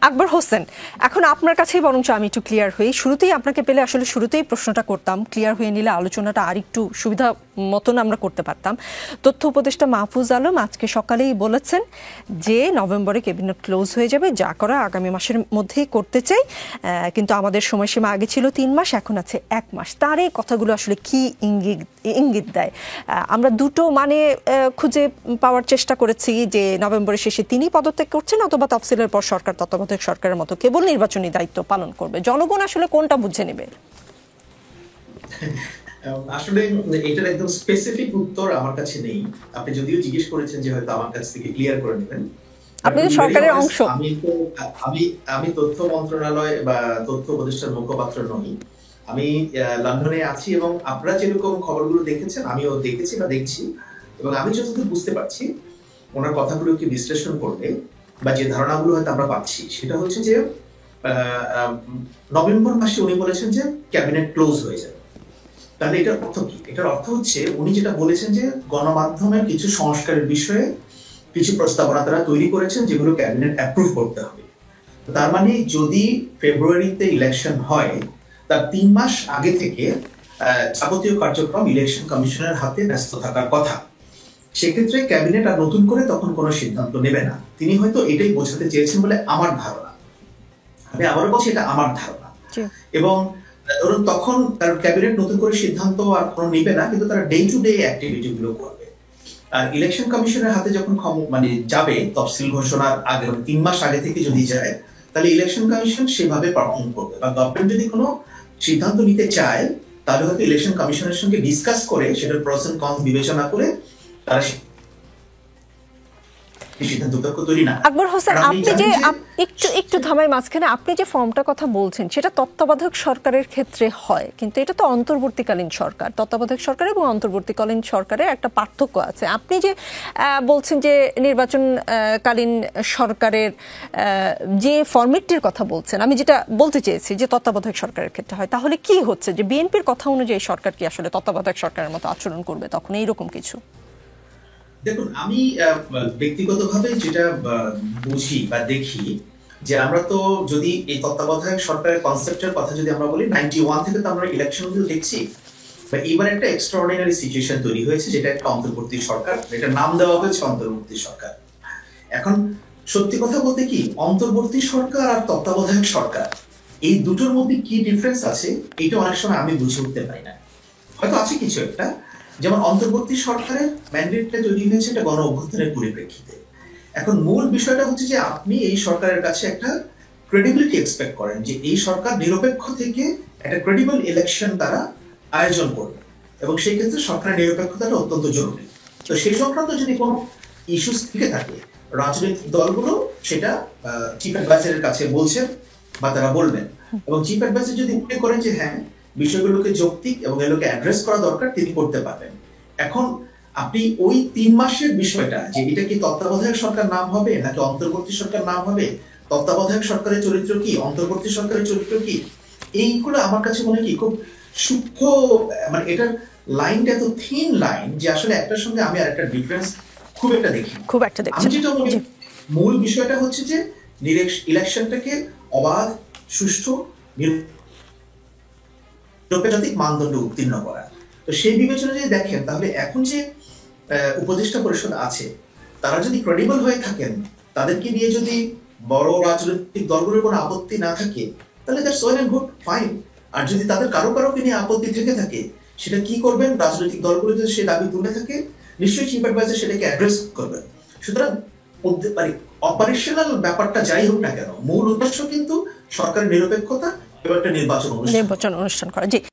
আকবর হোসেন, এখন আপনার কাছেই বরঞ্চ আমি একটু ক্লিয়ার হই। শুরুতেই আপনাকে পেলে আসলে শুরুতেই প্রশ্নটা করতাম, ক্লিয়ার হয়ে নিলে আলোচনাটা আর একটু সুবিধা মতন আমরা করতে পারতাম। তথ্য উপদেষ্টা মাহফুজ আলম আজকে সকালেই বলেছেন যে নভেম্বরে ক্যাবিনেট ক্লোজ হয়ে যাবে, যা করা আগামী মাসের মধ্যেই করতে চাই, কিন্তু আমাদের সময়সীমা আগে ছিল 3 মাস, এখন আছে 1 মাস। তার এই কথাগুলো আসলে কি ইঙ্গিত দেয়? আমরা দুটো মানে খুঁজে পাওয়ার চেষ্টা করেছি, যে নভেম্বরের শেষে তিনি পদত্যাগ করছেন অথবা তফসিলের পর সরকার তত্ত্বাবধায়ক সরকারের মতো কেবল নির্বাচনী দায়িত্ব পালন করবে। জনগণ আসলে কোনটা বুঝে নেবে? আসলে এটার একদম স্পেসিফিক উত্তর আমার কাছে নেই। আপনি যদিও জিজ্ঞেস করেছেন যে হয়তো আমার কাছ থেকে ক্লিয়ার করে নেবেন। আপনি সরকারের অংশ। আমি তথ্য মন্ত্রণালয় বা তথ্য উপদেষ্টার মুখপাত্র নই। আমি লন্ডনে আছি এবং আপনারা যেরকম খবরগুলো দেখেছেন আমিও দেখেছি বা দেখছি, এবং আমি যতদূর বুঝতে পারছি ওনার কথাগুলোকে বিশ্লেষণ করলে বা যে ধারণাগুলো হয়তো আমরা পাচ্ছি সেটা হচ্ছে যে নভেম্বর মাসে উনি বলেছেন যে ক্যাবিনেট ক্লোজ হয়ে যাবে। তাহলে এটার অর্থ কি? এটার অর্থ হচ্ছে উনি যেটা বলেছেন যে গণমাধ্যমের কিছু সংস্কারের বিষয়ে কিছু প্রস্তাবনা তারা তৈরি করেছেন যেগুলো ক্যাবিনেট অ্যাপ্রুভ করতে হবে। তার মানে যদি ফেব্রুয়ারিতে ইলেকশন হয় তার 3 মাস আগে থেকে যাবতীয় কার্যক্রম ইলেকশন কমিশনের হাতে ব্যস্ত থাকার কথা। সেক্ষেত্রে ক্যাবিনেট আর নতুন করে তখন কোনো সিদ্ধান্ত নেবে না। তিনি হয়তো এটাই বোঝাতে চেয়েছেন বলে আমার ধারণা। আমি আবারও বলছি এটা আমার ধারণা। এবং ধরুন তখন তার ক্যাবিনেট নতুন করে সিদ্ধান্ত আর কোনো নেবে না, কিন্তু তারা ডে টু ডে অ্যাক্টিভিটি গুলো করবে। আর ইলেকশন কমিশনের হাতে যখন মানে যাবে তফসিল ঘোষণার আগে 3 মাস আগে থেকে যদি যায়, তাহলে ইলেকশন কমিশন সেভাবে পারফর্ম করবে। বা গভর্নমেন্ট যদি কোনো সিদ্ধান্ত নিতে চায় তাহলে হয়তো ইলেকশন কমিশনের সঙ্গে ডিসকাস করে সেটার প্রস এন্ড কনস বিবেচনা করে তারা আকবর হোসেন, আপনি যে একটু থামাই মাঝখানে, আপনি যে ফর্মটার কথা বলছেন সেটা তত্ত্বাবধায়ক সরকারের ক্ষেত্রে হয়, কিন্তু এটা তো অন্তর্বর্তীকালীন সরকার। তত্ত্বাবধায়ক সরকার এবং অন্তর্বর্তীকালীন সরকারের একটা পার্থক্য আছে। আপনি যে বলছেন যে নির্বাচনকালীন সরকারের যে ফরম্যাটটির কথা বলছেন, আমি যেটা বলতে চেয়েছি যে তত্ত্বাবধায়ক সরকারের ক্ষেত্রে হয়, তাহলে কি হচ্ছে যে বিএনপির কথা অনুযায়ী সরকার কি আসলে তত্ত্বাবধায়ক সরকারের মতো আচরণ করবে তখন এইরকম কিছু? দেখুন, আমি ব্যক্তিগতভাবে যেটা বুঝি বা দেখি যে আমরা তো যদি এই তত্ত্বাবধায়ক সরকারের কনসেপ্টের কথা যদি আমরা বলি, 91 থেকে তো আমরা ইলেকশনগুলো দেখছি। এবার একটা এক্সট্রাঅর্ডিনারি সিচুয়েশন তৈরি হয়েছে, যেটা একটা অন্তর্বর্তী সরকার, এটা নাম দেওয়া হয়েছে অন্তর্বর্তী সরকার। এখন সত্যি কথা বলতে কি, অন্তর্বর্তী সরকার আর তত্ত্বাবধায়ক সরকার এই দুটোর মধ্যে কি ডিফারেন্স আছে এটা অনেক সময় আমি বুঝে উঠতে পারি না। হয়তো আছে কিছু একটা, যেমন অন্তর্বর্তী সরকারের ম্যান্ডেটটা তৈরি হয়েছে এটা গণ অভ্যুত্থানের পরিপ্রেক্ষিতে। এখন মূল বিষয়টা হচ্ছে যে আপনি এই সরকারের কাছে একটা ক্রেডিবিলিটি এক্সপেক্ট করেন যে এই সরকার নিরপেক্ষ থেকে একটা ক্রেডিবল ইলেকশন তারা আয়োজন করবে, এবং সেই ক্ষেত্রে সরকারের নিরপেক্ষতাটা অত্যন্ত জরুরি। তো সেই সংক্রান্ত যদি কোনো ইস্যুস থেকে থাকে, রাজনৈতিক দলগুলো সেটা চিফ অ্যাডভাইজারের কাছে বলছেন বা তারা বলবেন, এবং চিফ অ্যাডভাইজার যদি মনে করেন যে হ্যাঁ বিষয়গুলোকে যৌক্তিক এবং এগুলোকে অ্যাড্রেস করা দরকার, তিনি করতে পারবেন। এখন আপনি ওই 3 মাসের বিষয়টা, যে এটা কি তত্ত্বাবধায়ক সরকার নাম হবে নাকি অন্তর্বর্তী সরকার নাম হবে, তত্ত্বাবধায়ক সরকারের চরিত্র কি, অন্তর্বর্তী সরকারের চরিত্র কি, এইগুলো আমার কাছে মনে কি খুব সূক্ষ্ম, মানে এটার লাইনটা এত থিন লাইন যে আসলে একটার সঙ্গে আমি আরেকটা ডিফারেন্স খুব একটা দেখি। আমি যেটা মনে, মূল বিষয়টা হচ্ছে যে ইলেকশনটাকে অবাধ, সুষ্ঠু, নিরপেক্ষ মানদণ্ডে উত্তীর্ণ করা। তো সেই বিবেচনা যদি দেখেন, তাহলে এখন যে উপদেষ্টা পরিষদ আছে তারা যদি ক্রেডিবল হয়ে থাকেন, তাদেরকে নিয়ে যদি বড় রাজনৈতিক দলগুলোর কোনো আপত্তি না থাকে, তাহলে that's well and good, fine. আর যদি তাদের কারোকে নিয়ে আপত্তি থেকে থাকে, সেটা কি করবেন? রাজনৈতিক দলগুলো যদি সে দাবি তুলে থাকে, নিশ্চয়ই চিফ অ্যাডভাইজার সেটাকে অ্যাড্রেস করবেন। সুতরাং মানে অপারেশনাল ব্যাপারটা যাই হোক না কেন, মূল উদ্দেশ্য কিন্তু সরকারের নিরপেক্ষতা এবং একটা নির্বাচন অনুষ্ঠান করা। জি।